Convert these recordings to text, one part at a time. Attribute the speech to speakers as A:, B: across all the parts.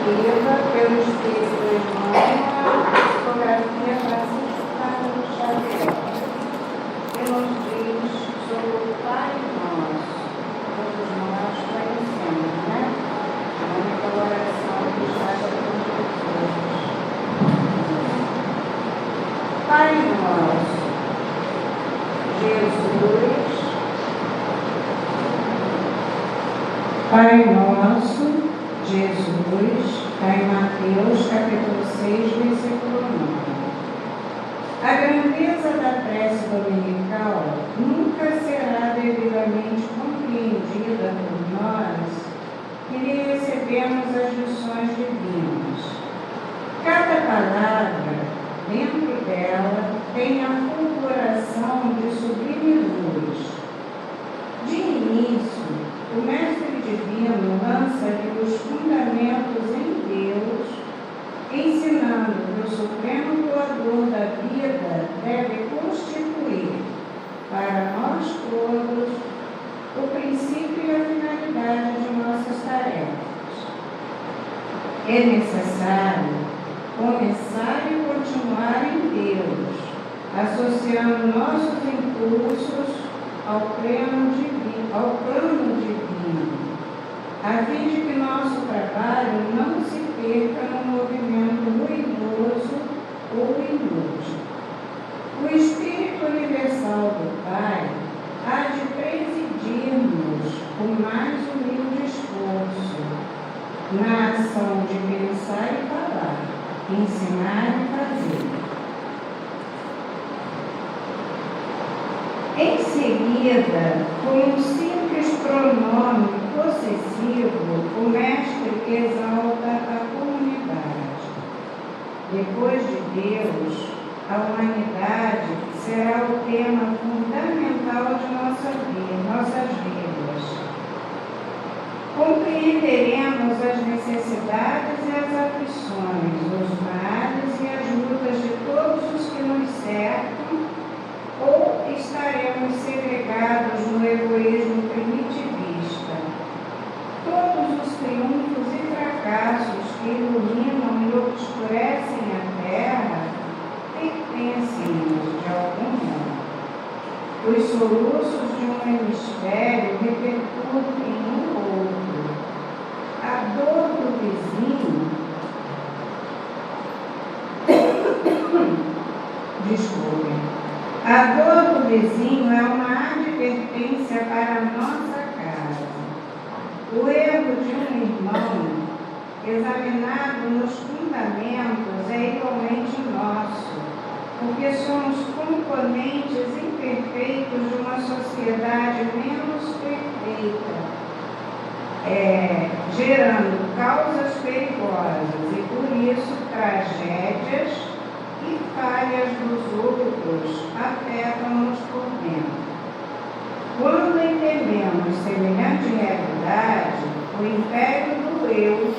A: Viva, pelo Espírito do Emmanuel, psicografia franciscana do Xavier, que nos diz sobre o Pai Nosso. Todos nós conhecemos, né? A única oração que está com Jesus. Pai Nosso, Jesus. Pai Nosso, Jesus, está em Mateus, capítulo 6, versículo 9. A grandeza da prece dominical nunca será devidamente compreendida por nós que lhe recebemos as lições divinas. Cada palavra, dentro dela, tem a fulguração de sublime luz. De início, o Mestre Divino lança-lhe os fundamentos em Deus, ensinando que o Supremo Doador da vida deve constituir, para nós todos, o princípio e a finalidade de nossas tarefas. É necessário começar e continuar em Deus, associando nossos impulsos ao plano divino, a fim de que nosso trabalho não se perca no movimento ruidoso ou inútil. O Espírito Universal do Pai há de presidir-nos com mais humilde esforço na ação de pensar e falar, ensinar e fazer. Em seguida, com um simples pronome possessivo, o Mestre exalta a comunidade. Depois de Deus, a humanidade será o tema fundamental de nossas vidas. Compreenderemos as necessidades e as aflições, os males e as lutas de todos os que nos cercam, ou estaremos segregados no egoísmo primitivista. Todos os triunfos e fracassos que iluminam e obscurecem a terra pertencem-nos de algum modo. Os soluços de um hemisfério repercutem no outro. A dor do vizinho A dor do vizinho é uma advertência para a nossa casa. O erro de um irmão, examinado nos fundamentos, é igualmente nosso, porque somos componentes imperfeitos de uma sociedade menos perfeita, gerando causas perigosas e, por isso, tragédias e falhas dos outros afetam-nos por dentro. Quando entendemos semelhante realidade, o império do eu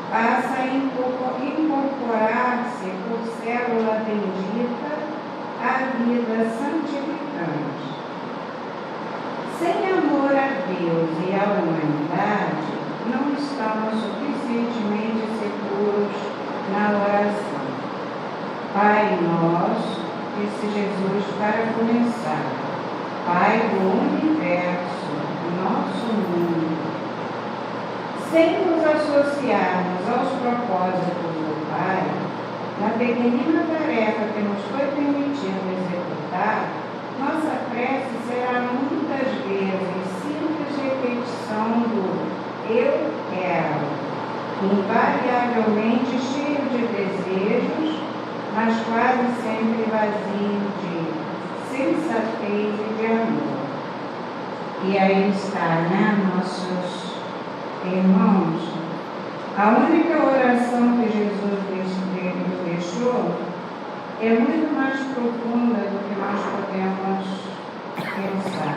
A: passa a incorporar-se por célula bendita à vida santificante. Sem amor a Deus e à humanidade, não estamos suficientemente seguros na oração. Pai Nosso, disse Jesus para começar, Pai do Universo, nosso mundo. Sem nos associarmos aos propósitos do Pai, na pequenina tarefa que nos foi permitido executar, nossa prece será muitas vezes simples repetição do eu quero, invariavelmente cheio de desejos, mas quase sempre vazio de sensatez e de amor. E aí está, né, nossos irmãos, a única oração que Jesus nos deixou é muito mais profunda do que nós podemos pensar.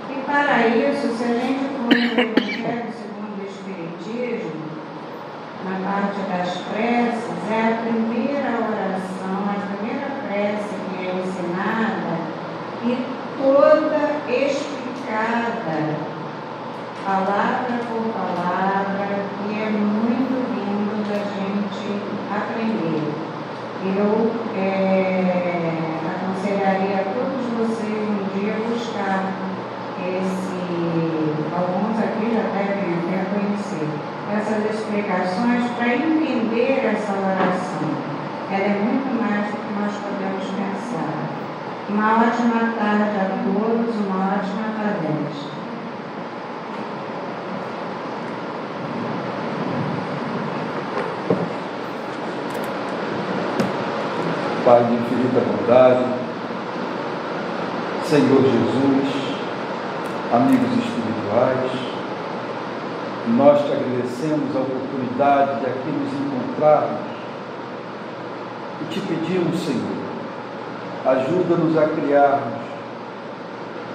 A: E para isso, se a gente for no Evangelho segundo o Espiritismo, na parte das preces, é a primeira oração, a primeira prece que é ensinada e toda explicada, palavra por palavra, e é muito explicações para entender essa oração. Ela é muito mais do que nós podemos pensar. Uma ótima tarde a todos, uma ótima palestra.
B: Pai de infinita bondade, Senhor Jesus, amigos espirituais, nós te agradecemos a oportunidade de aqui nos encontrarmos e te pedimos, Senhor, ajuda-nos a criarmos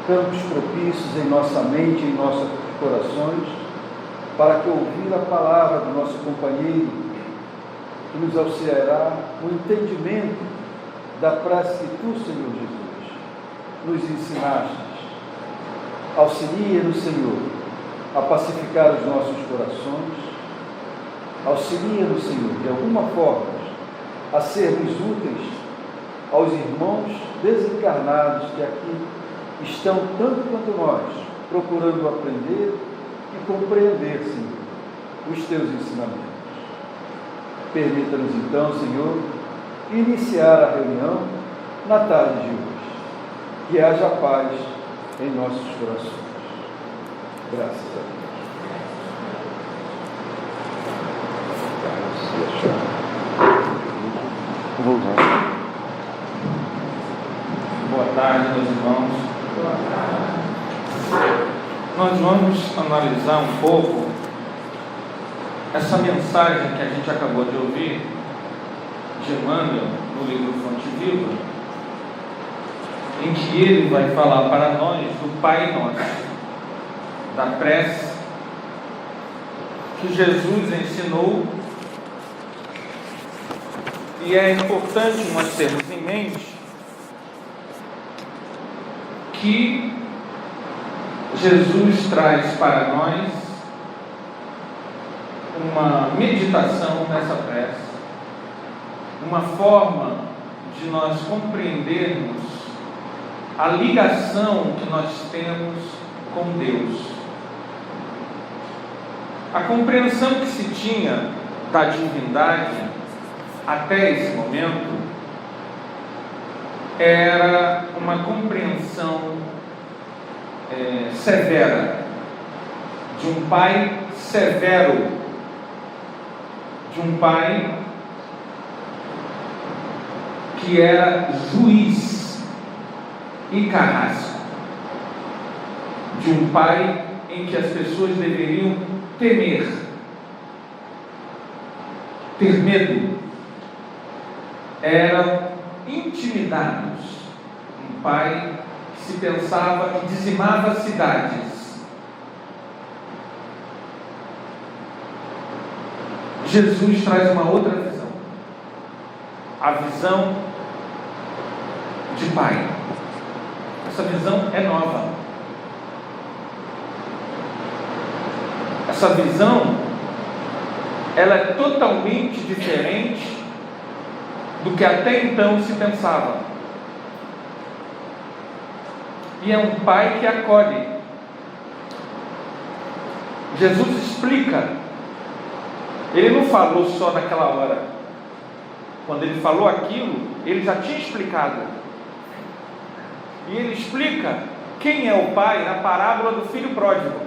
B: campos propícios em nossa mente e em nossos corações, para que ouvir a palavra do nosso companheiro, que nos auxiliará no entendimento da prece que tu, Senhor Jesus, nos ensinaste. Auxilia-nos, Senhor, a pacificar os nossos corações. Auxilia-nos, Senhor, de alguma forma, a sermos úteis aos irmãos desencarnados que aqui estão, tanto quanto nós, procurando aprender e compreender, Senhor, os teus ensinamentos. Permita-nos então, Senhor, iniciar a reunião na tarde de hoje. Que haja paz em nossos corações. Graças a Deus.
C: Boa tarde, meus irmãos.
A: Boa tarde.
C: Nós vamos analisar um pouco essa mensagem que a gente acabou de ouvir de Emmanuel no livro Fonte Viva, em que ele vai falar para nós do Pai Nosso, da prece que Jesus ensinou. E é importante nós termos em mente que Jesus traz para nós uma meditação nessa prece, uma forma de nós compreendermos a ligação que nós temos com Deus. A compreensão que se tinha da divindade até esse momento era uma compreensão severa, de um pai severo, de um pai que era juiz e carrasco, de um pai em que as pessoas deveriam temer, ter medo, eram intimidados, um pai que se pensava e dizimava cidades. Jesus traz uma outra visão, a visão de pai. Essa visão é nova. Essa visão, ela é totalmente diferente do que até então se pensava. E é um pai que acolhe. Jesus explica. Ele não falou só naquela hora. Quando ele falou aquilo, ele já tinha explicado. E ele explica quem é o pai na parábola do filho pródigo.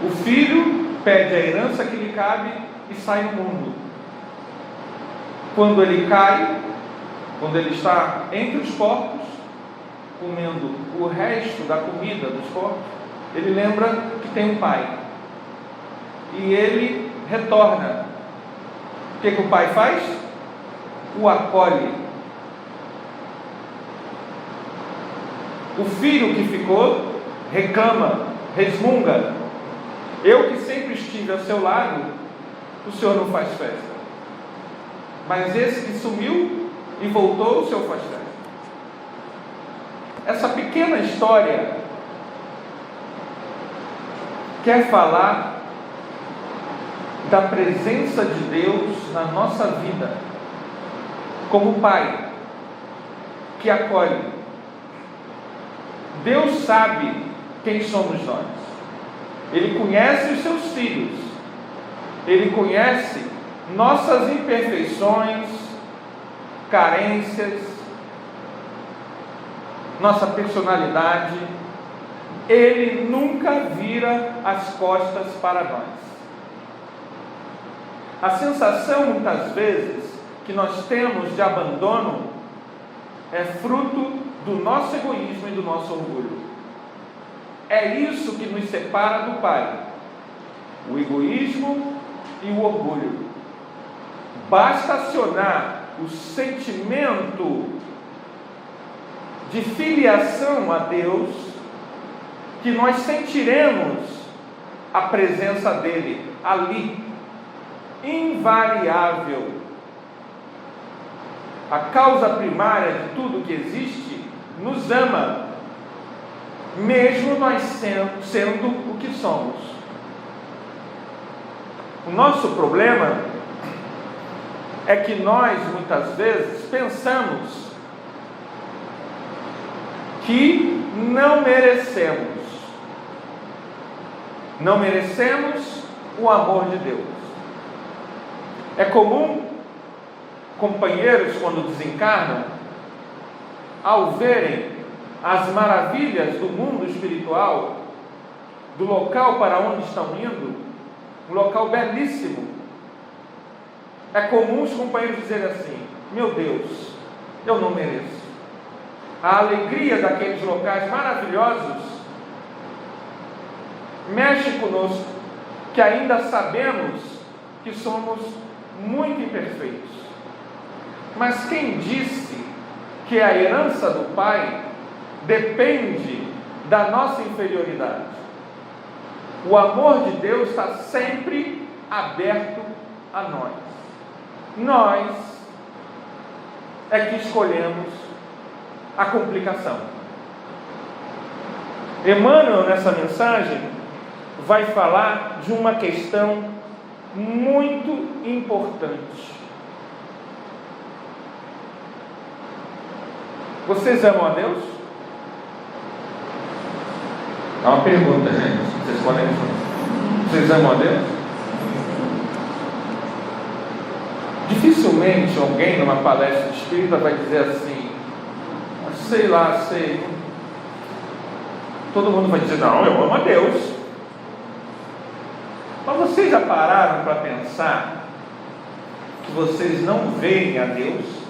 C: O filho pede a herança que lhe cabe e sai no mundo. Quando ele cai, quando ele está entre os porcos, comendo o resto da comida dos porcos, ele lembra que tem um pai. E ele retorna. O que o pai faz? O acolhe. O filho que ficou reclama, resmunga. Eu que sempre estive ao seu lado, o senhor não faz festa. Mas esse que sumiu e voltou, o senhor faz festa. Essa pequena história quer falar da presença de Deus na nossa vida, como Pai que acolhe. Deus sabe quem somos nós. Ele conhece os seus filhos, Ele conhece nossas imperfeições, carências, nossa personalidade. Ele nunca vira as costas para nós. A sensação, muitas vezes, que nós temos de abandono é fruto do nosso egoísmo e do nosso orgulho. É isso que nos separa do Pai: o egoísmo e o orgulho. Basta acionar o sentimento de filiação a Deus, que nós sentiremos a presença dele ali, invariável. A causa primária de tudo que existe nos ama, mesmo nós sendo o que somos. O nosso problema é que nós, muitas vezes, pensamos que não merecemos o amor de Deus. É comum companheiros, quando desencarnam, ao verem as maravilhas do mundo espiritual, do local para onde estão indo, um local belíssimo, é comum os companheiros dizerem assim: meu Deus, eu não mereço. A alegria daqueles locais maravilhosos mexe conosco, que ainda sabemos que somos muito imperfeitos. Mas quem disse que a herança do Pai depende da nossa inferioridade? O amor de Deus está sempre aberto a nós. Nós é que escolhemos a complicação. Emmanuel, nessa mensagem, vai falar de uma questão muito importante. Vocês amam a Deus? É uma pergunta, gente. Vocês podem responder. Vocês amam a Deus? Dificilmente alguém numa palestra espírita vai dizer assim: sei lá, sei. Todo mundo vai dizer: não, eu amo a Deus. Mas vocês já pararam para pensar que vocês não veem a Deus?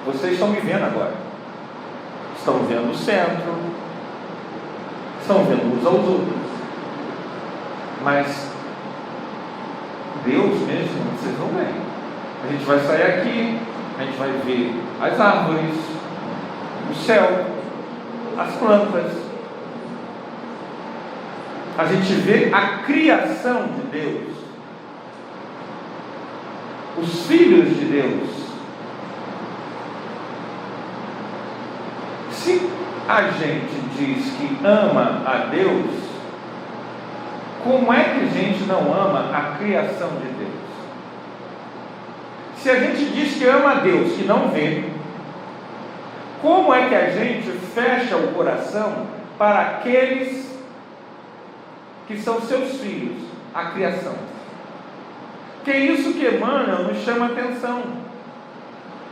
C: Vocês estão me vendo agora. Estão vendo o centro, estão vendo uns aos outros. Mas Deus mesmo, vocês não veem. A gente vai sair aqui, a gente vai ver as árvores, o céu, as plantas. A gente vê a criação de Deus, os filhos de Deus. Se a gente diz que ama a Deus, como é que a gente não ama a criação de Deus? Se a gente diz que ama a Deus que não vê, como é que a gente fecha o coração para aqueles que são seus filhos, a criação? Que é isso que Emmanuel nos chama a atenção.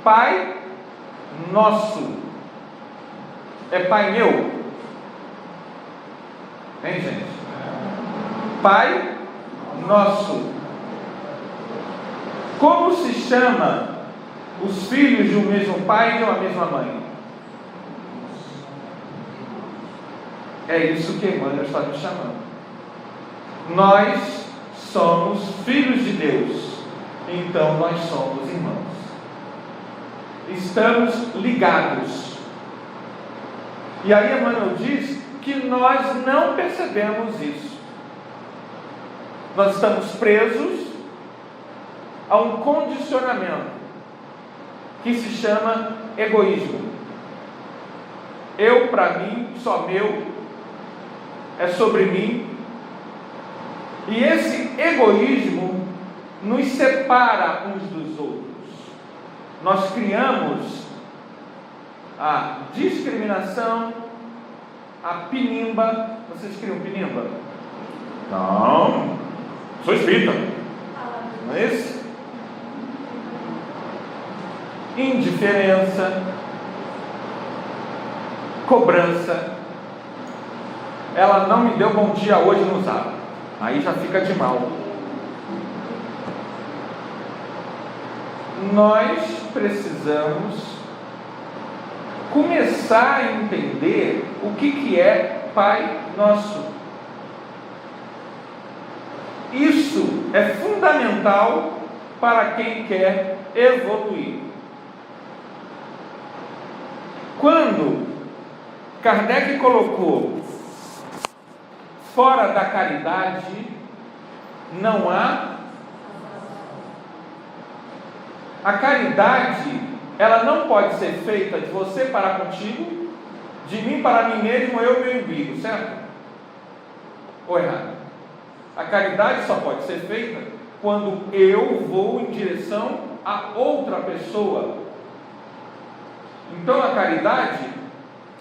C: Pai nosso. É Pai meu? Hein, gente? Pai nosso. Como se chama os filhos de um mesmo pai e de uma mesma mãe? É isso que Emmanuel está nos chamando. Nós somos filhos de Deus, então nós somos irmãos. Estamos ligados. E aí Emmanuel diz que nós não percebemos isso. Nós estamos presos a um condicionamento que se chama egoísmo. Eu, para mim, só meu, é sobre mim. E esse egoísmo nos separa uns dos outros. Nós criamos a discriminação, a pinimba. Vocês criam pinimba? Não, sou espírita, não é isso? Indiferença, cobrança. Ela não me deu bom dia hoje no Zap, aí já fica de mal. Nós precisamos começar a entender o que é Pai Nosso. Isso é fundamental para quem quer evoluir. Quando Kardec colocou fora da caridade, não há. A caridade, ela não pode ser feita de você para contigo, de mim para mim mesmo, eu meu umbigo, certo? Ou errado? A caridade só pode ser feita quando eu vou em direção a outra pessoa. Então a caridade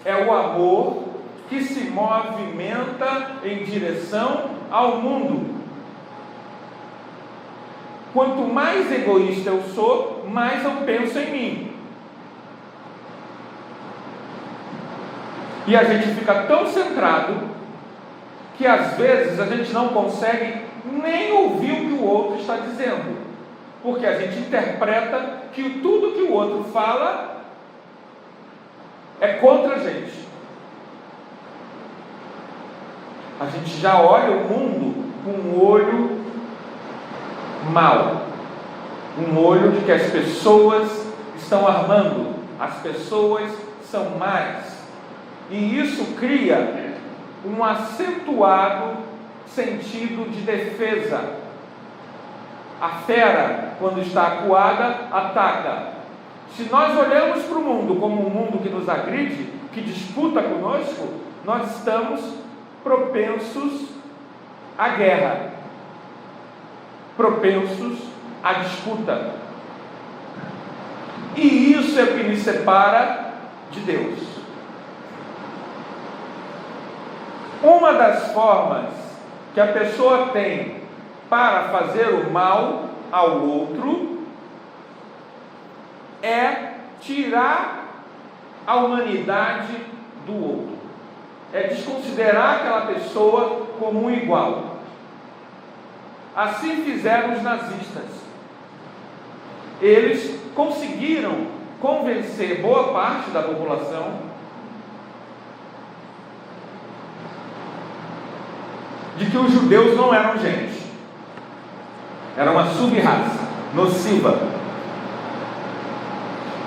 C: é o amor que se movimenta em direção ao mundo. Quanto mais egoísta eu sou, mais eu penso em mim. E a gente fica tão centrado que às vezes a gente não consegue nem ouvir o que o outro está dizendo, porque a gente interpreta que tudo que o outro fala é contra a gente. A gente já olha o mundo com um olho mau, um olho de que as pessoas estão armando, as pessoas são más, e isso cria um acentuado sentido de defesa. A fera, quando está acuada, ataca. Se nós olhamos para o mundo como um mundo que nos agride, que disputa conosco, nós estamos propensos à guerra, propensos à disputa. E isso é o que nos separa de Deus. Uma das formas que a pessoa tem para fazer o mal ao outro é tirar a humanidade do outro, é desconsiderar aquela pessoa como um igual. Assim fizeram os nazistas. Eles conseguiram convencer boa parte da população de que os judeus não eram gente, era uma sub-raça nociva,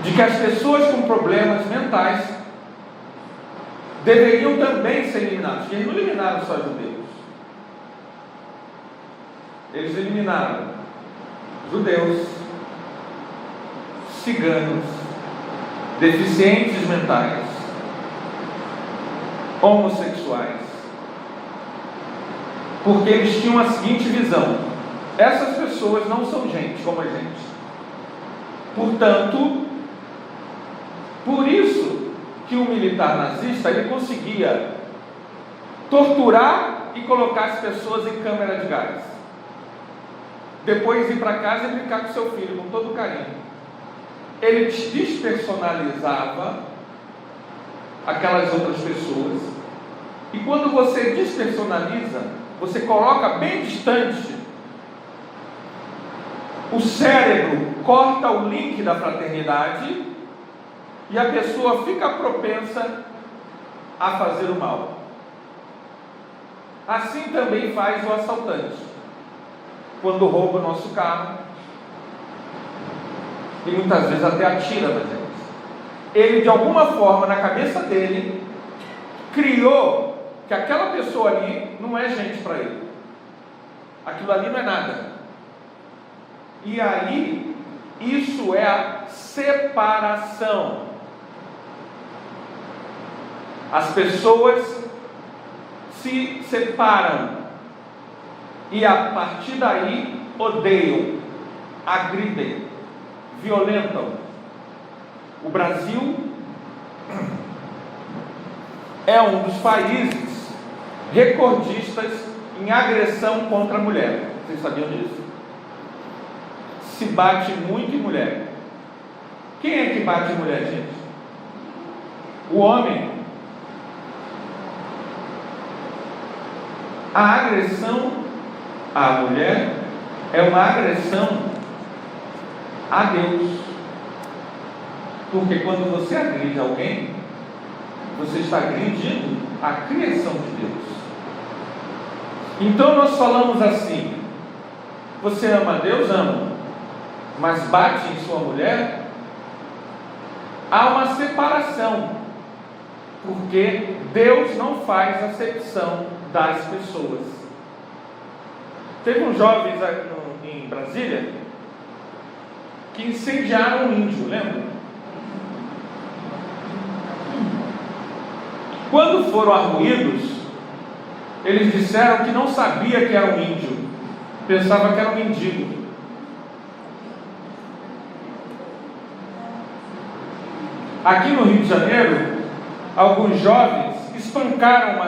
C: de que as pessoas com problemas mentais deveriam também ser eliminados. Eles não eliminaram só judeus, eles eliminaram judeus, ciganos, deficientes mentais, homossexuais, porque eles tinham a seguinte visão: essas pessoas não são gente como a gente. Portanto, por isso que o militar nazista, ele conseguia torturar e colocar as pessoas em câmara de gás, depois ir para casa e brincar com seu filho com todo carinho. Ele despersonalizava aquelas outras pessoas, e quando você despersonaliza, você coloca bem distante, o cérebro corta o link da fraternidade e a pessoa fica propensa a fazer o mal. Assim também faz o assaltante, quando rouba o nosso carro, e muitas vezes até atira na gente. Ele, de alguma forma, na cabeça dele, criou que aquela pessoa ali não é gente para ele, aquilo ali não é nada. E aí, isso é a separação. As pessoas se separam e a partir daí odeiam, agridem, violentam. O Brasil é um dos países recordistas em agressão contra a mulher. Vocês sabiam disso? Se bate muito em mulher. Quem é que bate em mulher, gente? O homem. A agressão à mulher é uma agressão a Deus. Porque quando você agride alguém, você está agredindo a criação de Deus. Então nós falamos assim: você ama a Deus? Ama. Mas bate em sua mulher? Há uma separação. Porque Deus não faz acepção das pessoas. Teve uns jovens em Brasília que incendiaram um índio, lembra? Quando foram arguídos, eles disseram que não sabia que era um índio, pensava que era um mendigo. Aqui no Rio de Janeiro, alguns jovens espancaram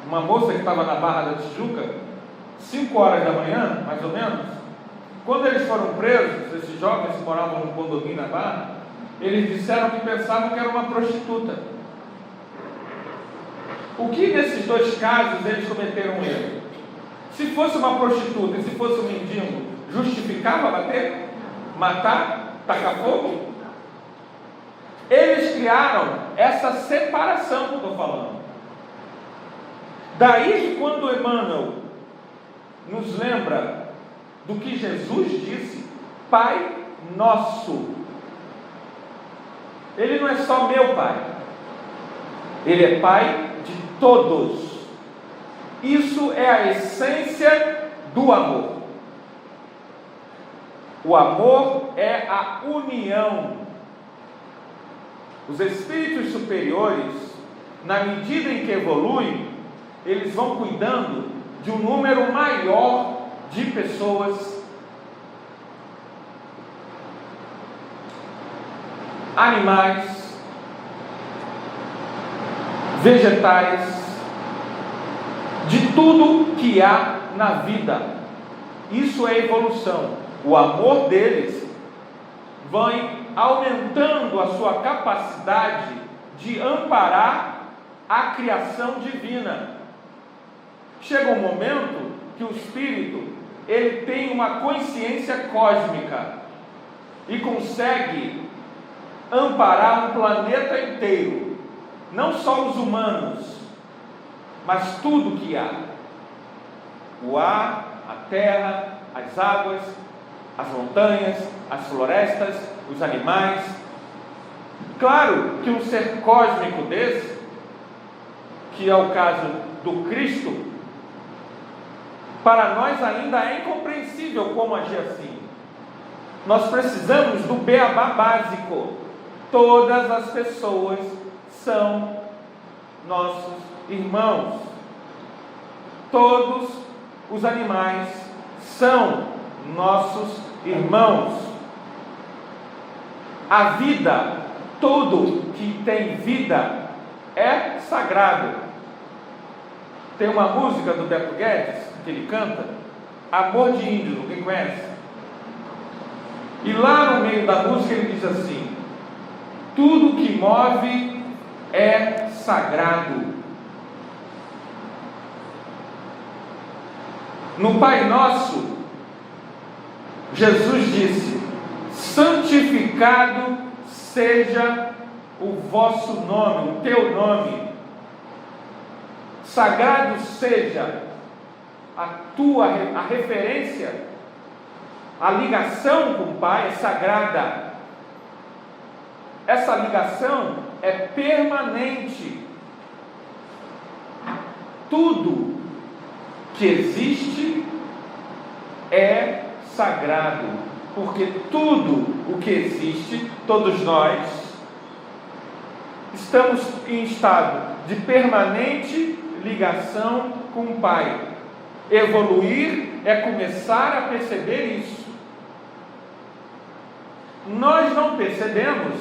C: uma moça que estava na Barra da Tijuca, 5 horas da manhã, mais ou menos. Quando eles foram presos, esses jovens que moravam no condomínio na Barra, eles disseram que pensavam que era uma prostituta. O que nesses dois casos eles cometeram um erro? Se fosse uma prostituta e se fosse um mendigo, justificava bater, matar, tacar fogo? Eles criaram essa separação que eu estou falando. Daí que quando Emmanuel nos lembra do que Jesus disse, Pai Nosso, Ele não é só meu Pai, Ele é Pai de todos. Isso é a essência do amor. O amor é a união. Os espíritos superiores, na medida em que evoluem, eles vão cuidando de um número maior de pessoas, animais, vegetais, de tudo que há na vida. Isso é evolução. O amor deles vai aumentando a sua capacidade de amparar a criação divina. Chega um momento que o espírito, ele tem uma consciência cósmica e consegue amparar um planeta inteiro, não só os humanos, mas tudo que há: o ar, a terra, as águas, as montanhas, as florestas, os animais. Claro que um ser cósmico desse, que é o caso do Cristo, para nós ainda é incompreensível como agir assim. Nós precisamos do beabá básico. Todas as pessoas são nossos irmãos. Todos os animais são nossos irmãos. A vida, tudo que tem vida é sagrado. Tem uma música do Beto Guedes que ele canta, Amor de Índio, quem conhece? E lá no meio da música ele diz assim: tudo que move é sagrado. No Pai Nosso, Jesus disse: santificado seja o vosso nome, o teu nome. Sagrado seja a referência, a ligação com o Pai é sagrada. Essa ligação é permanente. Tudo que existe é sagrado, porque tudo o que existe, todos nós, estamos em estado de permanente ligação com o Pai. Evoluir é começar a perceber isso. Nós não percebemos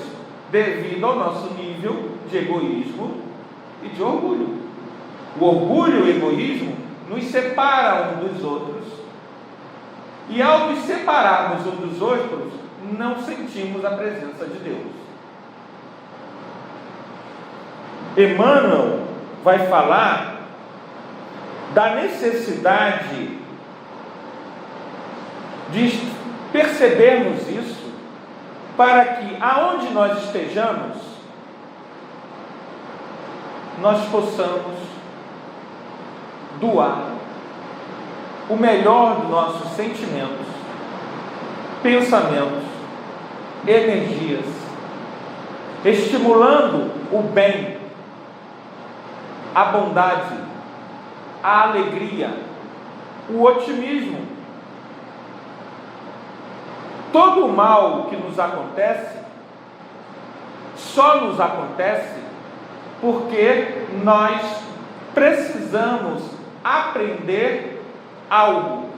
C: devido ao nosso nível de egoísmo e de orgulho. O orgulho e o egoísmo nos separam um dos outros, e ao nos separarmos um dos outros, não sentimos a presença de Deus. Emmanuel vai falar da necessidade de percebermos isso, para que aonde nós estejamos, nós possamos doar o melhor dos nossos sentimentos, pensamentos, energias, estimulando o bem, a bondade, a alegria, o otimismo. Todo o mal que nos acontece, só nos acontece porque nós precisamos aprender algo.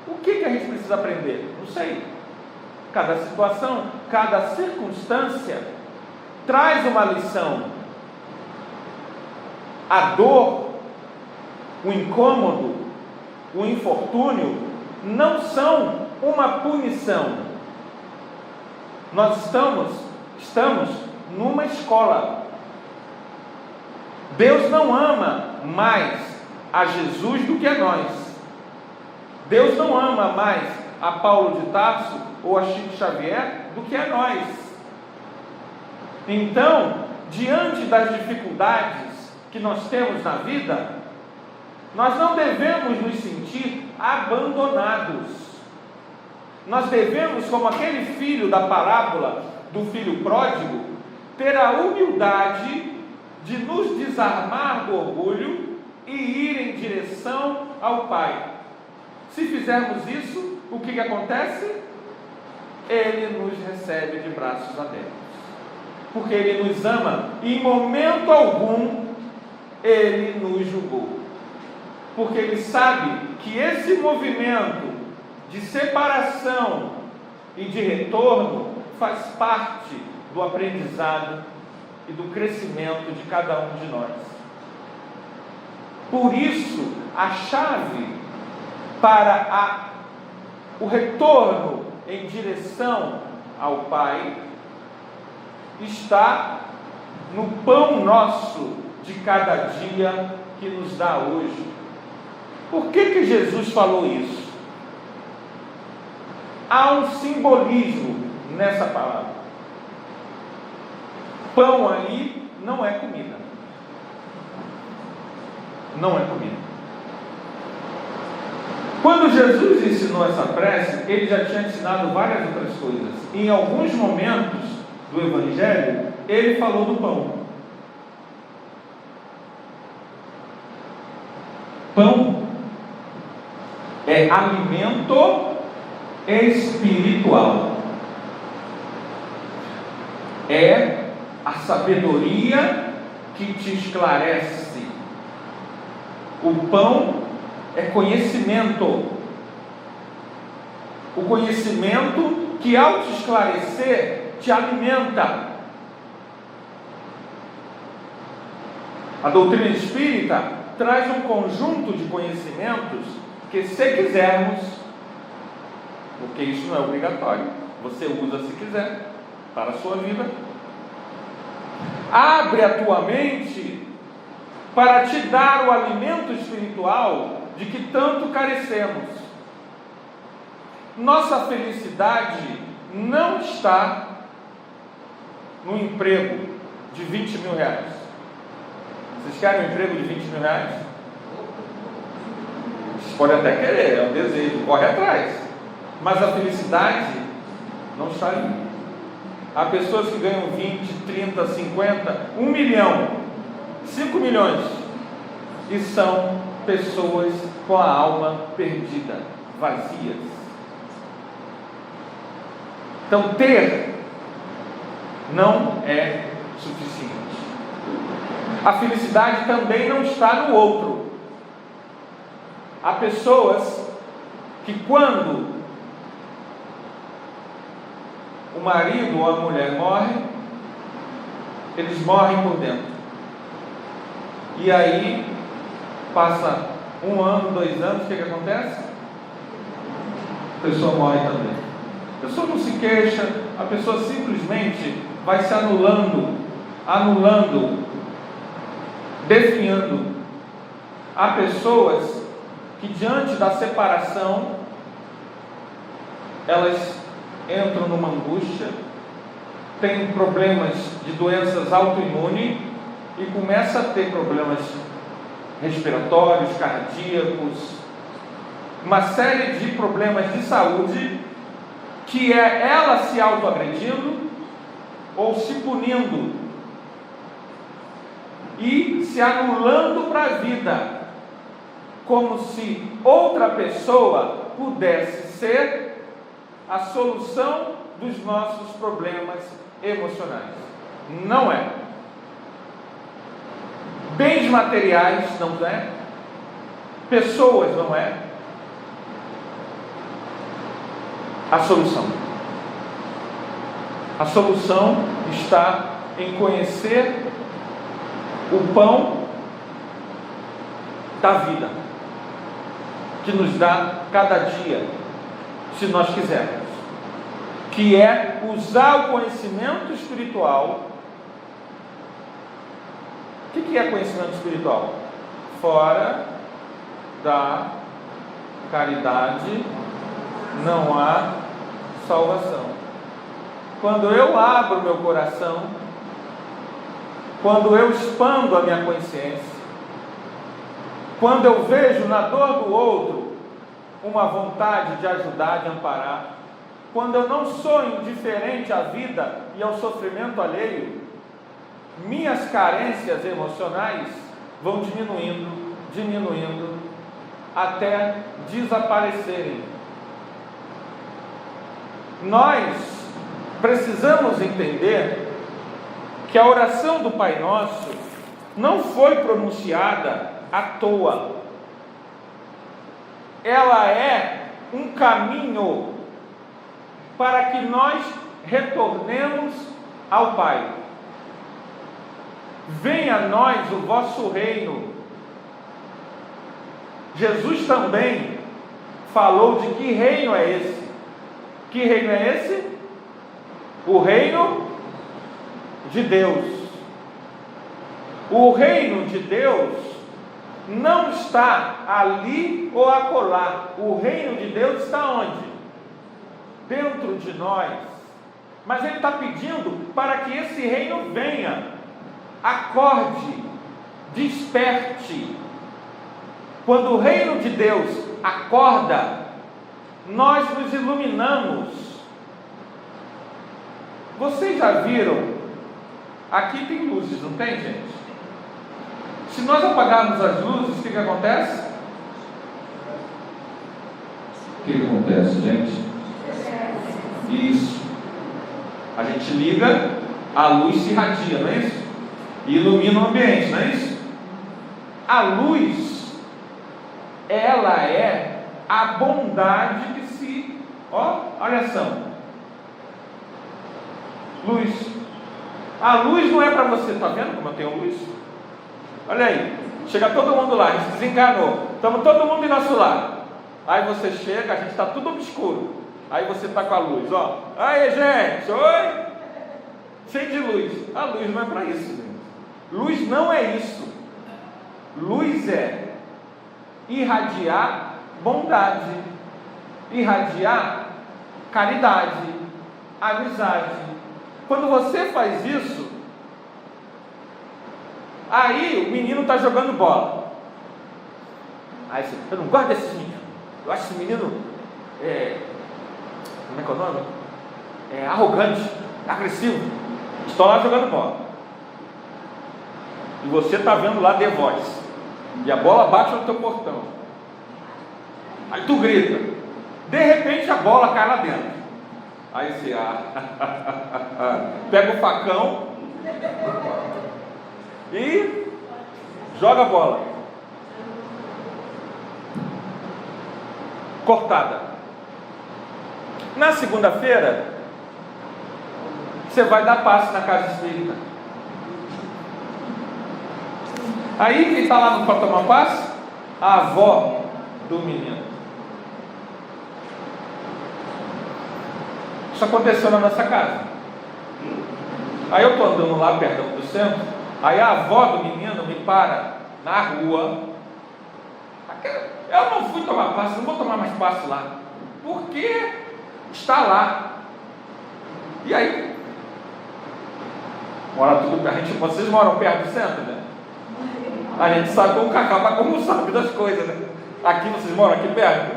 C: O que a gente precisa aprender? Não sei. Cada situação, cada circunstância traz uma lição. A dor, o incômodo, o infortúnio não são uma punição. Nós estamos numa escola. Deus não ama mais a Jesus do que a nós. Deus não ama mais a Paulo de Tarso ou a Chico Xavier do que a nós. Então, diante das dificuldades que nós temos na vida, nós não devemos nos sentir abandonados. Nós devemos, como aquele filho da parábola do filho pródigo, ter a humildade de nos desarmar do orgulho e ir em direção ao Pai. Se fizermos isso, o que acontece? Ele nos recebe de braços abertos, porque Ele nos ama e em momento algum Ele nos julgou, porque Ele sabe que esse movimento de separação e de retorno faz parte do aprendizado e do crescimento de cada um de nós. Por isso, a chave para o retorno em direção ao Pai está no pão nosso de cada dia que nos dá hoje. Por que Jesus falou isso? Há um simbolismo nessa palavra. Pão ali não é comida. Não é comida. Quando Jesus ensinou essa prece, ele já tinha ensinado várias outras coisas. Em alguns momentos do Evangelho, ele falou do pão. Pão é alimento espiritual. É a sabedoria que te esclarece. O pão é conhecimento. O conhecimento que, ao te esclarecer, te alimenta. A doutrina espírita traz um conjunto de conhecimentos que, se quisermos, porque isso não é obrigatório, você usa se quiser para a sua vida, abre a tua mente para te dar o alimento espiritual de que tanto carecemos. Nossa felicidade não está no emprego de 20 mil reais. Vocês querem um emprego de 20 mil reais? Vocês podem até querer, é um desejo, corre atrás. Mas a felicidade não está ali. Há pessoas que ganham 20, 30, 50, 1 milhão, 5 milhões, e são pessoas com a alma perdida, vazias. Então, ter não é suficiente. A felicidade também não está no outro. Há pessoas que, quando o marido ou a mulher morre, eles morrem por dentro. E aí, passa 1 ano, 2 anos, o que acontece? A pessoa morre também. A pessoa não se queixa, a pessoa simplesmente vai se anulando, definhando. Há pessoas que diante da separação, elas entram numa angústia, têm problemas de doenças autoimunes e começa a ter problemas respiratórios, cardíacos, uma série de problemas de saúde, que é ela se autoagredindo ou se punindo e se anulando para a vida, como se outra pessoa pudesse ser a solução dos nossos problemas emocionais. Não é. Bens materiais não é. Pessoas não é a solução. A solução está em conhecer o pão da vida, que nos dá cada dia, se nós quisermos, que é usar o conhecimento espiritual. O que é conhecimento espiritual? Fora da caridade não há salvação. Quando eu abro meu coração, quando eu expando a minha consciência, quando eu vejo na dor do outro uma vontade de ajudar, de amparar, quando eu não sou indiferente à vida e ao sofrimento alheio, minhas carências emocionais vão diminuindo, até desaparecerem. Nós precisamos entender que a oração do Pai Nosso não foi pronunciada à toa. Ela é um caminho para que nós retornemos ao Pai. Venha a nós o vosso reino. Jesus também falou de que reino é esse. Que reino é esse? O reino de Deus. O reino de Deus não está ali ou acolá. O reino de Deus está onde? Dentro de nós. Mas Ele está pedindo para que esse reino venha. Acorde, desperte. Quando o reino de Deus acorda, nós nos iluminamos. Vocês já viram? Aqui tem luzes, não tem, gente? Se nós apagarmos as luzes, o que acontece? O que acontece, gente? Isso. A gente liga, a luz se irradia, não é isso? E ilumina o ambiente, não é isso? A luz, ela é a bondade que se... olha só. Luz. A luz não é para você, está vendo como eu tenho luz? Olha aí, chega todo mundo lá, a gente desenganou, estamos todo mundo do nosso lado. Aí você chega, a gente está tudo obscuro. Aí você está com a luz, Aí, gente, oi! Cheio de luz. A luz não é para isso, gente. Luz não é isso. Luz é irradiar bondade, irradiar caridade, amizade. Quando você faz isso, aí o menino está jogando bola. Aí você, eu não gosto desse menino. Eu acho esse menino como é que é o nome? Arrogante, agressivo. Estou lá jogando bola. E você está vendo lá The Voice. E a bola bate no teu portão. Aí tu grita. De repente a bola cai lá dentro. Aí você pega o facão e joga a bola. Cortada. Na segunda-feira, você vai dar passe na casa espírita. Aí quem está lá para tomar passe? A avó do menino. Isso aconteceu na nossa casa. Aí eu estou andando lá perto do centro, aí a avó do menino me para na rua. Eu não fui tomar passe, não vou tomar mais passe lá, porque está lá. E aí? Vocês moram perto do centro, né? A gente sabe como Cacá, como sabe das coisas, né? Aqui vocês moram aqui perto?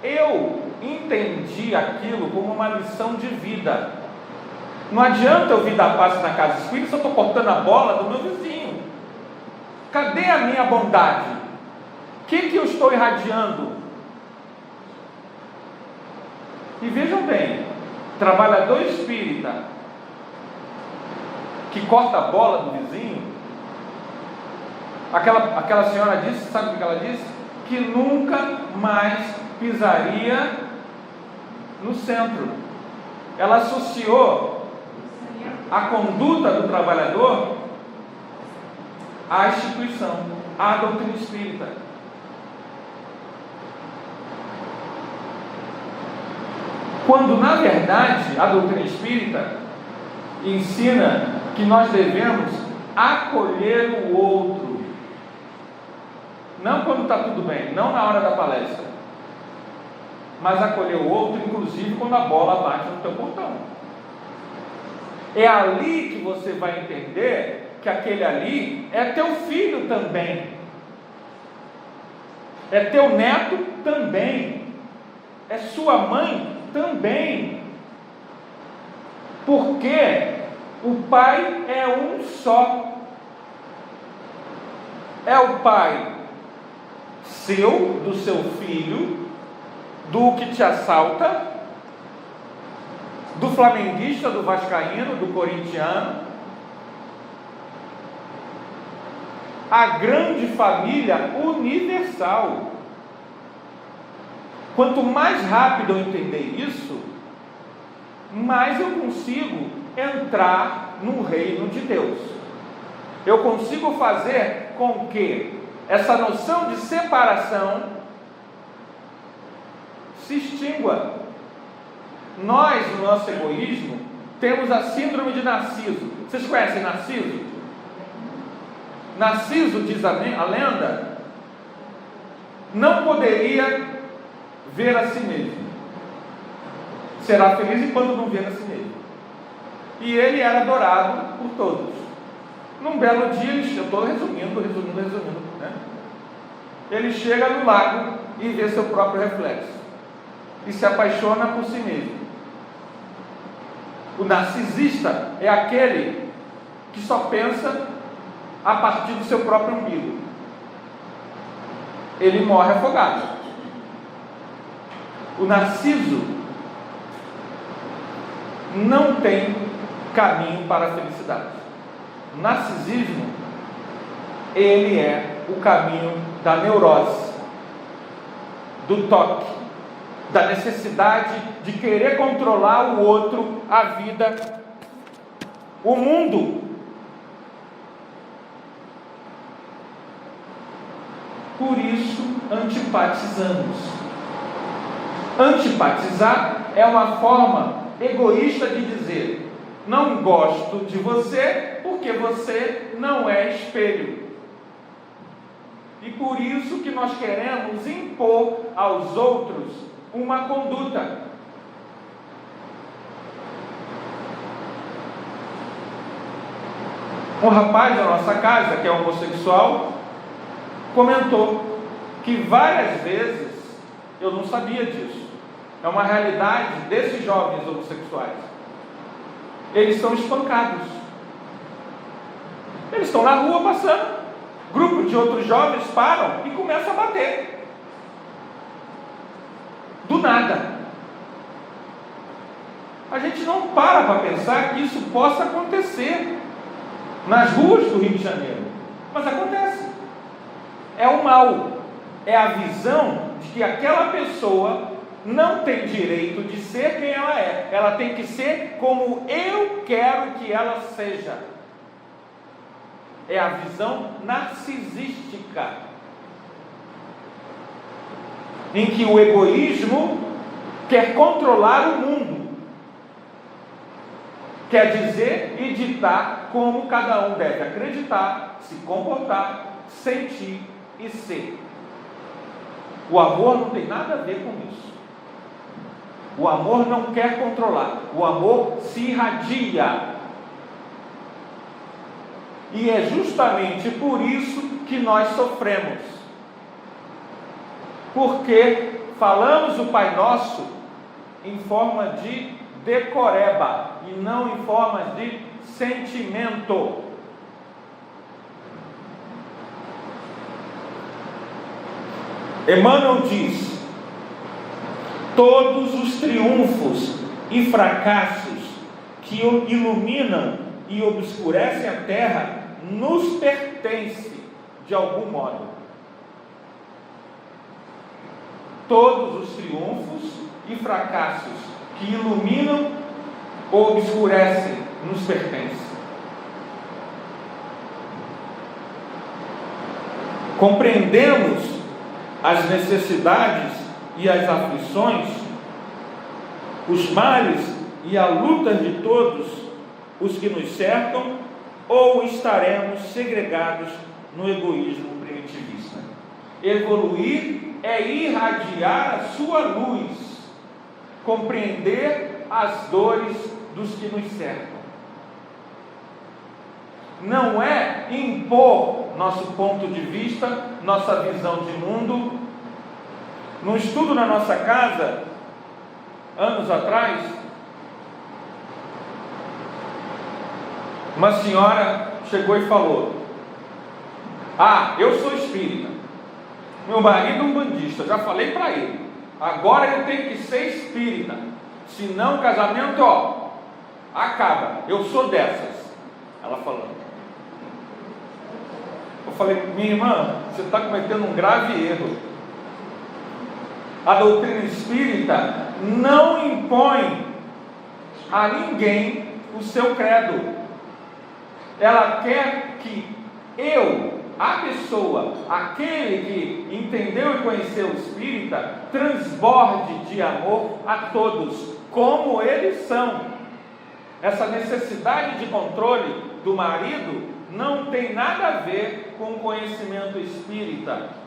C: Eu entendi aquilo como uma lição de vida. Não adianta eu vir dar passe na casa espírita se eu estou cortando a bola do meu vizinho. Cadê a minha bondade? O que eu estou irradiando? E vejam bem, trabalhador espírita que corta a bola do vizinho, aquela senhora disse, sabe o que ela disse? Que nunca mais pisaria no centro. Ela associou a conduta do trabalhador à instituição, à doutrina espírita. Quando, na verdade, a doutrina espírita ensina que nós devemos acolher o outro. Não quando está tudo bem, não na hora da palestra, mas acolher o outro, inclusive quando a bola bate no teu portão. É ali que você vai entender que aquele ali é teu filho também, é teu neto também, é sua mãe também, porque o pai é um só. É o pai seu, do seu filho, do que te assalta, do flamenguista, do vascaíno, do corintiano, a grande família universal. Quanto mais rápido eu entender isso, mais eu consigo entrar no reino de Deus. Eu consigo fazer com que essa noção de separação se extingua. Nós, no nosso egoísmo, temos a síndrome de Narciso. Vocês conhecem Narciso? Narciso, diz a lenda, não poderia ver a si mesmo. Será feliz enquanto não ver a si mesmo. E ele era adorado por todos. Num belo dia, eu estou resumindo, né? Ele chega no lago e vê seu próprio reflexo e se apaixona por si mesmo. O narcisista é aquele que só pensa a partir do seu próprio umbigo. Ele morre afogado. O narciso não tem caminho para a felicidade. O narcisismo, ele é o caminho da neurose, do toque, da necessidade de querer controlar o outro, a vida, o mundo. Por isso, antipatizamos. Antipatizar é uma forma egoísta de dizer: não gosto de você porque você não é espelho. E por isso que nós queremos impor aos outros uma conduta. Um rapaz da nossa casa, que é homossexual, comentou que várias vezes, eu não sabia disso, é uma realidade desses jovens homossexuais, eles são espancados. Eles estão na rua passando, grupo de outros jovens param e começam a bater. Do nada. A gente não para pensar que isso possa acontecer nas ruas do Rio de Janeiro, mas acontece. É o mal, é a visão de que aquela pessoa não tem direito de ser quem ela é tem que ser como eu quero que ela seja. é a visão narcisística, em que o egoísmo quer controlar o mundo, quer dizer e ditar como cada um deve acreditar, se comportar, sentir e ser. O amor não tem nada a ver com isso. O amor não quer controlar, o amor se irradia. E é justamente por isso que nós sofremos. Porque falamos o Pai Nosso em forma de decoreba e não em forma de sentimento. Emmanuel diz: todos os triunfos e fracassos que iluminam e obscurecem a terra nos pertencem de algum modo. Todos os triunfos e fracassos que iluminam ou obscurecem nos pertencem. Compreendemos as necessidades e as aflições, os males e a luta de todos os que nos cercam, ou estaremos segregados no egoísmo primitivista? Evoluir é irradiar a sua luz, compreender as dores dos que nos cercam. Não é impor nosso ponto de vista, nossa visão de mundo. No estudo na nossa casa, anos atrás, uma senhora chegou e falou: eu sou espírita, meu marido é um bandista, já falei para ele, agora ele tem que ser espírita, senão o casamento, acaba, eu sou dessas. Ela falando. Eu falei: minha irmã, você está cometendo um grave erro. A doutrina espírita não impõe a ninguém o seu credo. Ela quer que a pessoa, aquele que entendeu e conheceu o espírita, transborde de amor a todos, como eles são. Essa necessidade de controle do marido não tem nada a ver com o conhecimento espírita.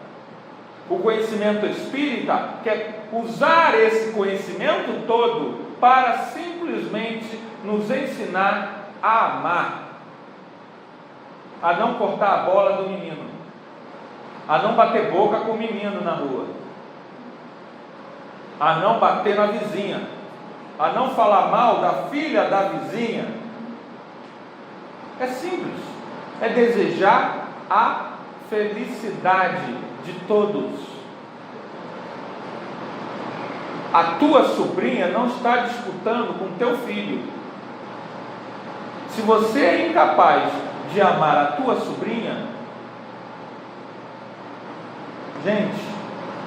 C: O conhecimento espírita quer usar esse conhecimento todo para simplesmente nos ensinar a amar, a não cortar a bola do menino, a não bater boca com o menino na rua, a não bater na vizinha, a não falar mal da filha da vizinha. É simples, é desejar a felicidade de todos. A tua sobrinha não está disputando com teu filho. Se você é incapaz de amar a tua sobrinha, gente,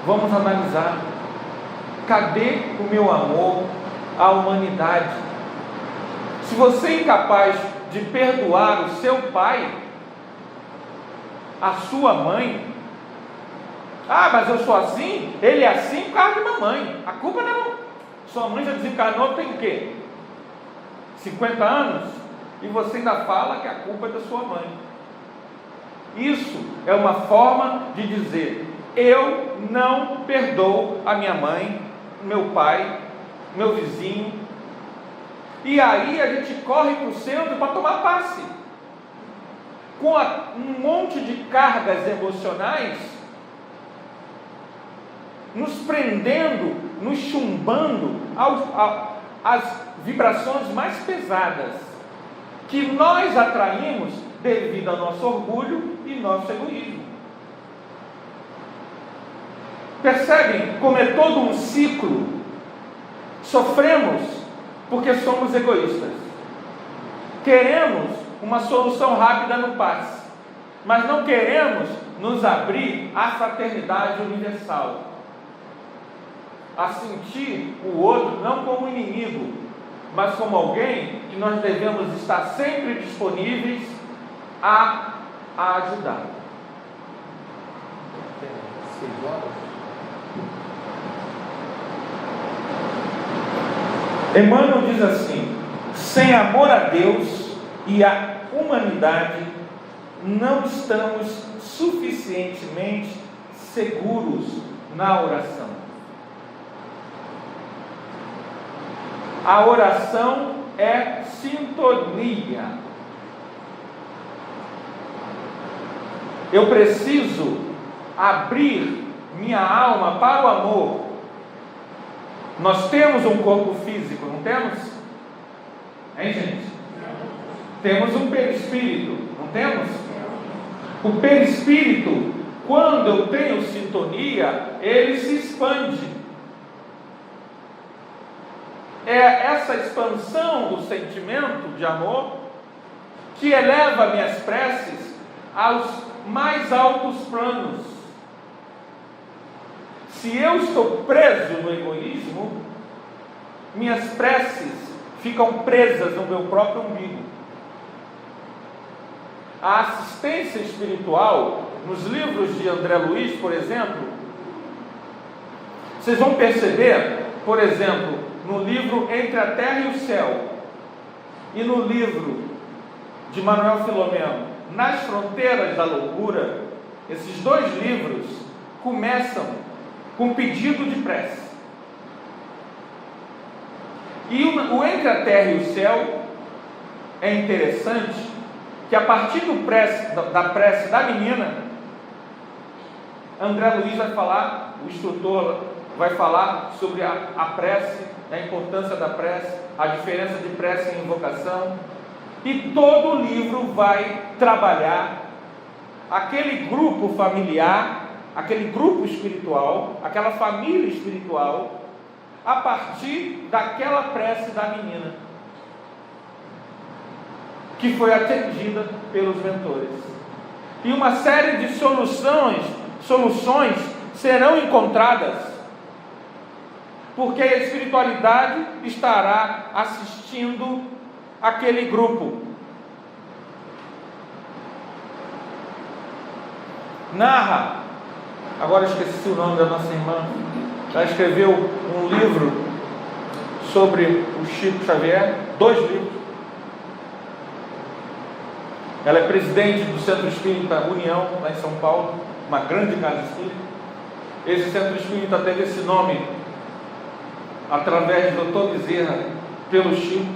C: vamos analisar. Cadê o meu amor à humanidade? Se você é incapaz de perdoar o seu pai, a sua mãe, mas eu sou assim, ele é assim por causa de mamãe. A culpa não. Sua mãe já desencarnou tem o quê? 50 anos? E você ainda fala que a culpa é da sua mãe. Isso é uma forma de dizer: eu não perdoo a minha mãe, meu pai, meu vizinho. E aí a gente corre para o centro para tomar passe, com um monte de cargas emocionais, nos prendendo, nos chumbando às vibrações mais pesadas, que nós atraímos devido ao nosso orgulho e nosso egoísmo. Percebem como é todo um ciclo? Sofremos porque somos egoístas. Queremos uma solução rápida no passe, mas não queremos nos abrir à fraternidade universal, a sentir o outro não como inimigo, mas como alguém que nós devemos estar sempre disponíveis a a ajudar. Emmanuel diz assim: sem amor a Deus e à humanidade, não estamos suficientemente seguros na oração. A oração é sintonia. Eu preciso abrir minha alma para o amor. Nós temos um corpo físico, não temos? Hein, gente? Temos um perispírito, não temos? O perispírito, quando eu tenho sintonia, ele se expande. É essa expansão do sentimento de amor que eleva minhas preces aos mais altos planos. Se eu estou preso no egoísmo, minhas preces ficam presas no meu próprio umbigo. A assistência espiritual, nos livros de André Luiz, por exemplo, vocês vão perceber, por exemplo, no livro Entre a Terra e o Céu, e no livro de Manuel Filomeno, Nas Fronteiras da Loucura, esses dois livros começam com pedido de prece. E o Entre a Terra e o Céu é interessante, que a partir da prece da menina, André Luiz vai falar, o instrutor vai falar sobre a prece, a importância da prece, a diferença de prece e invocação, e todo o livro vai trabalhar aquele grupo familiar, aquele grupo espiritual, aquela família espiritual, a partir daquela prece da menina, que foi atendida pelos mentores. E uma série de soluções serão encontradas, porque a espiritualidade estará assistindo aquele grupo. Narra, agora esqueci o nome da nossa irmã, ela escreveu um livro sobre o Chico Xavier, 2 livros. Ela é presidente do Centro Espírita União, lá em São Paulo, uma grande casa espírita. Esse Centro Espírita teve esse nome através do Dr. Bezerra, pelo Chico.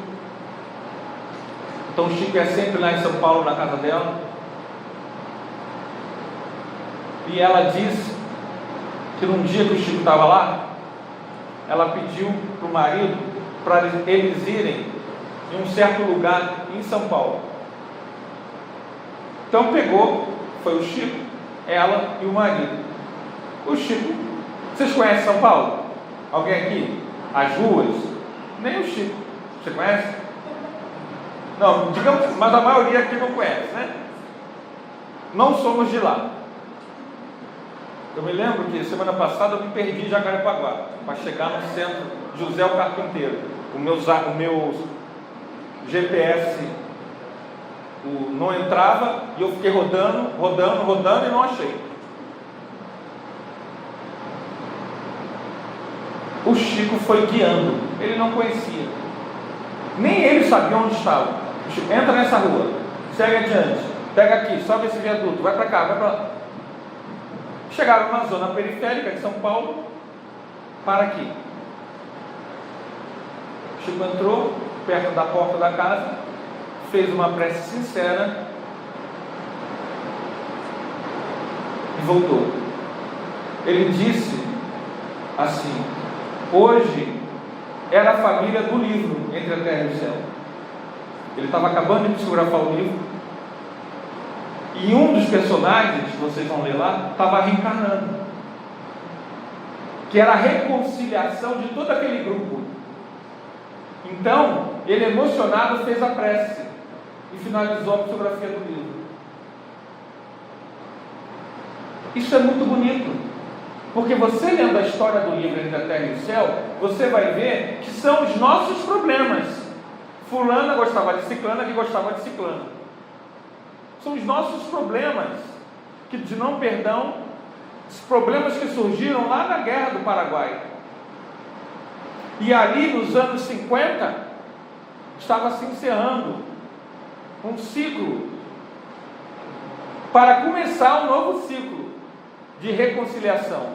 C: Então o Chico é sempre lá em São Paulo, na casa dela. E ela disse que num dia que o Chico estava lá, ela pediu para o marido para eles irem em um certo lugar em São Paulo. Então pegou, foi o Chico, ela e o marido. O Chico, vocês conhecem São Paulo? Alguém aqui? As ruas? Nem o Chico. Você conhece? Não, digamos, mas a maioria aqui não conhece, né? Não somos de lá. Eu me lembro que semana passada eu me perdi em Jacarepaguá, para chegar no centro José o Carpinteiro. O meu GPS não entrava e eu fiquei rodando e não achei. O Chico foi guiando, ele não conhecia, nem ele sabia onde estava. O Chico, entra nessa rua, segue adiante, pega aqui, sobe esse viaduto, vai para cá, vai para lá. Chegaram na zona periférica de São Paulo, para aqui. O Chico entrou perto da porta da casa, fez uma prece sincera e voltou. Ele disse assim: hoje era a família do livro Entre a Terra e o Céu. Ele estava acabando de psicografar o livro e um dos personagens, que vocês vão ler lá, estava reencarnando, que era a reconciliação de todo aquele grupo. Então ele, emocionado, fez a prece e finalizou a psicografia do livro. Isso é muito bonito, porque você lendo a história do livro Entre a Terra e o Céu, você vai ver que são os nossos problemas. Fulana gostava de ciclana, que gostava de ciclano. São os nossos problemas, de não perdão, os problemas que surgiram lá na Guerra do Paraguai. E ali nos anos 50, estava se encerrando um ciclo, para começar um novo ciclo de reconciliação.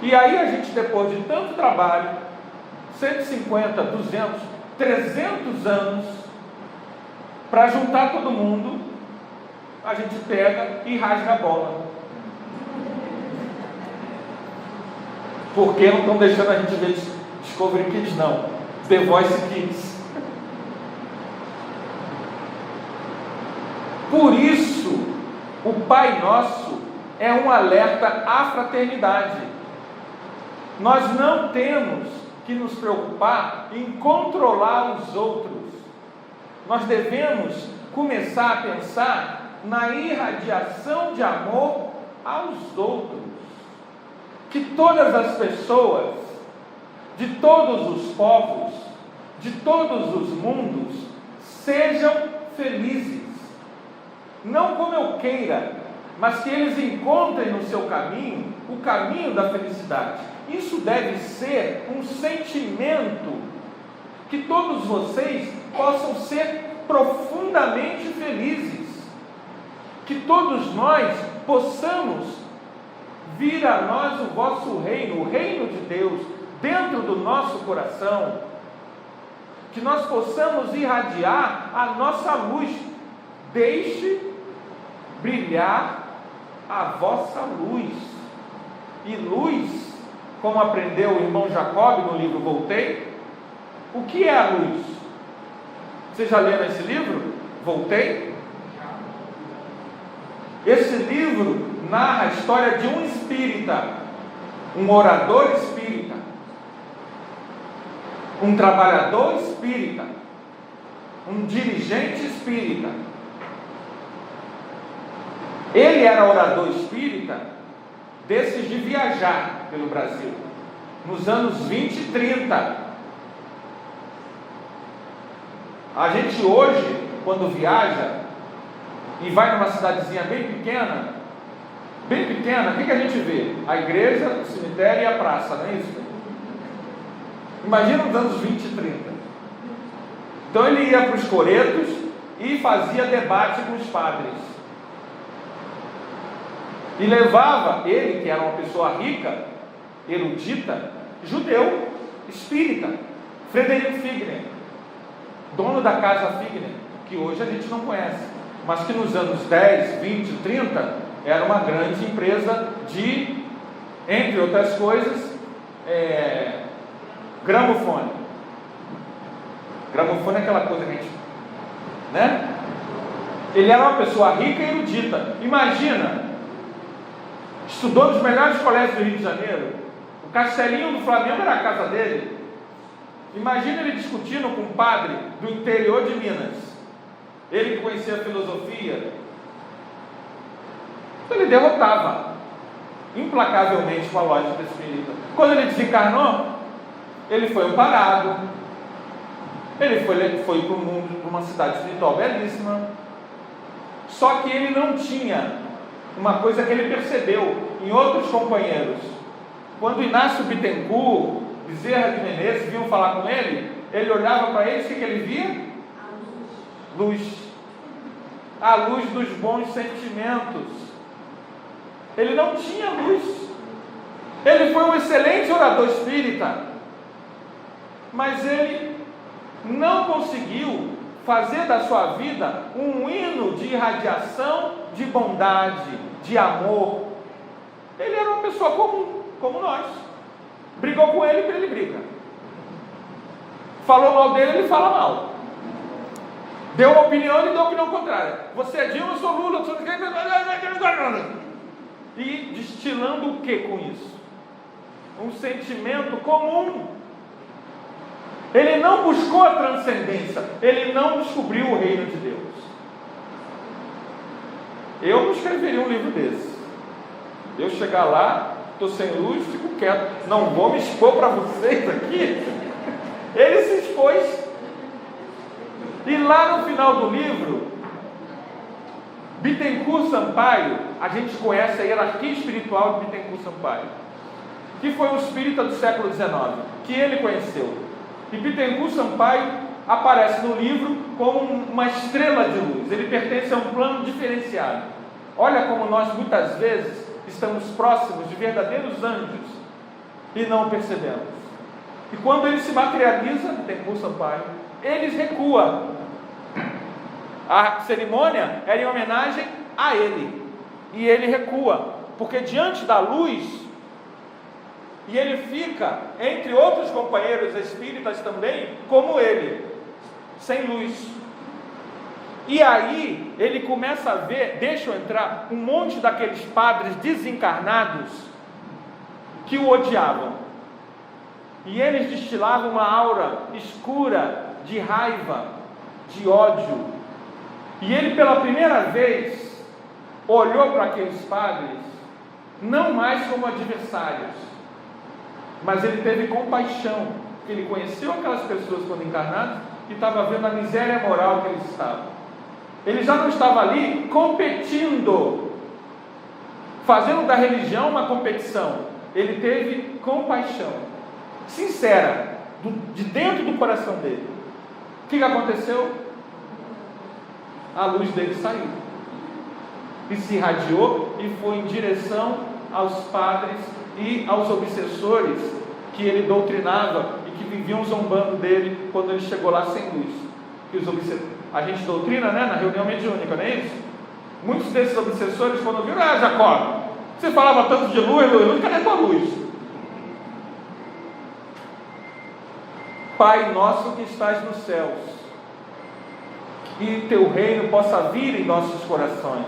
C: E aí a gente, depois de tanto trabalho, 150, 200, 300 anos, para juntar todo mundo, a gente pega e rasga a bola. Porque não estão deixando a gente ver Discovery Kids, não. The Voice Kids. Por isso, o Pai Nosso é um alerta à fraternidade. Nós não temos que nos preocupar em controlar os outros. Nós devemos começar a pensar na irradiação de amor aos outros. Que todas as pessoas, de todos os povos, de todos os mundos, sejam felizes. Não como eu queira, mas que eles encontrem no seu caminho o caminho da felicidade. Isso deve ser um sentimento, que todos vocês possam ser profundamente felizes, que todos nós possamos vir a nós o vosso reino, o reino de Deus, dentro do nosso coração, que nós possamos irradiar a nossa luz. Deixe brilhar a vossa luz. E luz, como aprendeu o irmão Jacob no livro Voltei, o que é a luz? Vocês já leram esse livro? Voltei? Esse livro narra a história de um espírita, um orador espírita, um trabalhador espírita, um dirigente espírita. Ele era orador espírita desses de viajar pelo Brasil, nos anos 20 e 30. A gente hoje, quando viaja e vai numa cidadezinha bem pequena, o que a gente vê? A igreja, o cemitério e a praça, não é isso? Imagina os anos 20 e 30. Então ele ia para os coretos e fazia debate com os padres. E levava, ele que era uma pessoa rica, erudita, judeu, espírita, Frederico Figner, dono da casa Figner, que hoje a gente não conhece, mas que nos anos 10, 20, 30, era uma grande empresa de, entre outras coisas, gramofone. Gramofone é aquela coisa que a gente, né? Ele era uma pessoa rica e erudita. Imagina, estudou nos melhores colégios do Rio de Janeiro, o Castelinho do Flamengo era a casa dele. Imagina ele discutindo com um padre do interior de Minas, ele que conhecia a filosofia. Então ele derrotava implacavelmente com a lógica espírita. Quando ele desencarnou, ele foi amparado, ele foi para o mundo, para uma cidade espiritual belíssima. Só que ele não tinha uma coisa que ele percebeu em outros companheiros. Quando Inácio Bittencourt, Bezerra de Menezes vinham falar com ele, ele olhava para eles, o que ele via? Luz. A luz dos bons sentimentos. Ele não tinha luz. Ele foi um excelente orador espírita, mas ele não conseguiu fazer da sua vida um hino de irradiação, de bondade, de amor. Ele era uma pessoa comum, como nós. Brigou com ele, ele briga. Falou mal dele, ele fala mal. Deu uma opinião, ele deu uma opinião contrária. Você é Dilma, eu sou Lula, eu sou... E destilando o que com isso? Um sentimento comum. Ele não buscou a transcendência, ele não descobriu o reino de Deus. Eu não escreveria um livro desse. Eu chegar lá, estou sem luz, fico quieto, não vou me expor para vocês aqui. Ele se expôs. E lá no final do livro, Bittencourt Sampaio, a gente conhece a hierarquia espiritual de Bittencourt Sampaio, que foi um espírita do século XIX, que ele conheceu. E Bittencourt Sampaio aparece no livro como uma estrela de luz. Ele pertence a um plano diferenciado. Olha como nós muitas vezes estamos próximos de verdadeiros anjos e não percebemos. E quando ele se materializa, Bittencourt Sampaio, eles recuam. A cerimônia era em homenagem a ele, e ele recua, porque diante da luz, e ele fica entre outros companheiros espíritas também, como ele, sem luz. E aí ele começa a ver, deixa eu entrar, um monte daqueles padres desencarnados que o odiavam, e eles destilavam uma aura escura de raiva, de ódio. E ele pela primeira vez olhou para aqueles padres não mais como adversários, mas ele teve compaixão, porque ele conheceu aquelas pessoas quando encarnadas e estava vendo a miséria moral que eles estavam. Ele já não estava ali competindo, fazendo da religião uma competição. Ele teve compaixão sincera, de dentro do coração dele. O que aconteceu? A luz dele saiu e se irradiou e foi em direção aos padres e aos obsessores que ele doutrinava e que viviam zombando dele quando ele chegou lá sem luz. Que a gente doutrina, né, na reunião mediúnica, não é isso? Muitos desses obsessores, quando viram: Jacó, você falava tanto de luz, cadê a tua luz? Pai nosso que estás nos céus, e teu reino possa vir em nossos corações,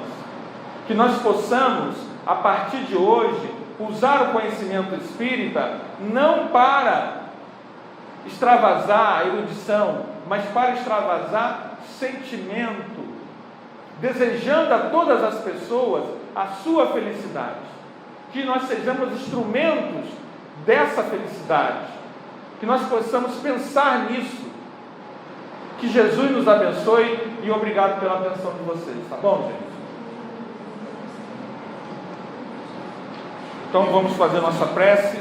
C: que nós possamos, a partir de hoje, usar o conhecimento espírita não para extravasar a erudição, mas para extravasar sentimento, desejando a todas as pessoas a sua felicidade, que nós sejamos instrumentos dessa felicidade, que nós possamos pensar nisso. Que Jesus nos abençoe e obrigado pela atenção de vocês, tá bom, gente? Então vamos fazer nossa prece.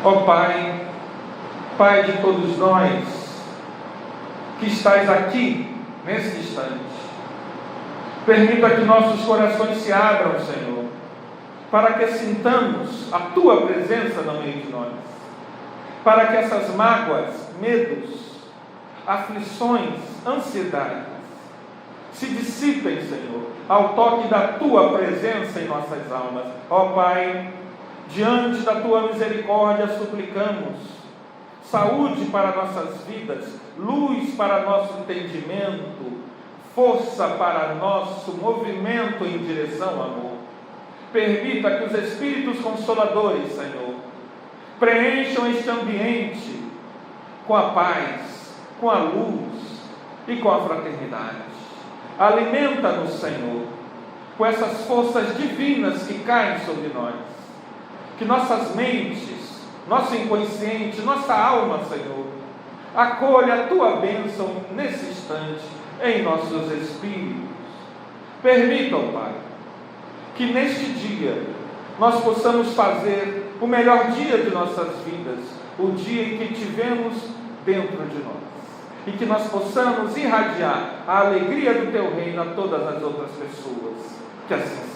C: Ó Pai, Pai de todos nós, que estais aqui nesse instante, permita que nossos corações se abram, Senhor, para que sintamos a Tua presença no meio de nós, para que essas mágoas, medos, aflições, ansiedades se dissipem, Senhor, ao toque da Tua presença em nossas almas. Ó Pai, diante da Tua misericórdia suplicamos saúde para nossas vidas, luz para nosso entendimento, força para nosso movimento em direção ao amor. Permita que os Espíritos Consoladores, Senhor, preencham este ambiente com a paz, com a luz e com a fraternidade. Alimenta-nos, Senhor, com essas forças divinas que caem sobre nós. Que nossas mentes, nosso inconsciente, nossa alma, Senhor, acolha a Tua bênção nesse instante em nossos espíritos. Permita, ó Pai, que neste dia nós possamos fazer o melhor dia de nossas vidas, o dia em que tivemos dentro de nós, e que nós possamos irradiar a alegria do Teu reino a todas as outras pessoas. Que assim seja.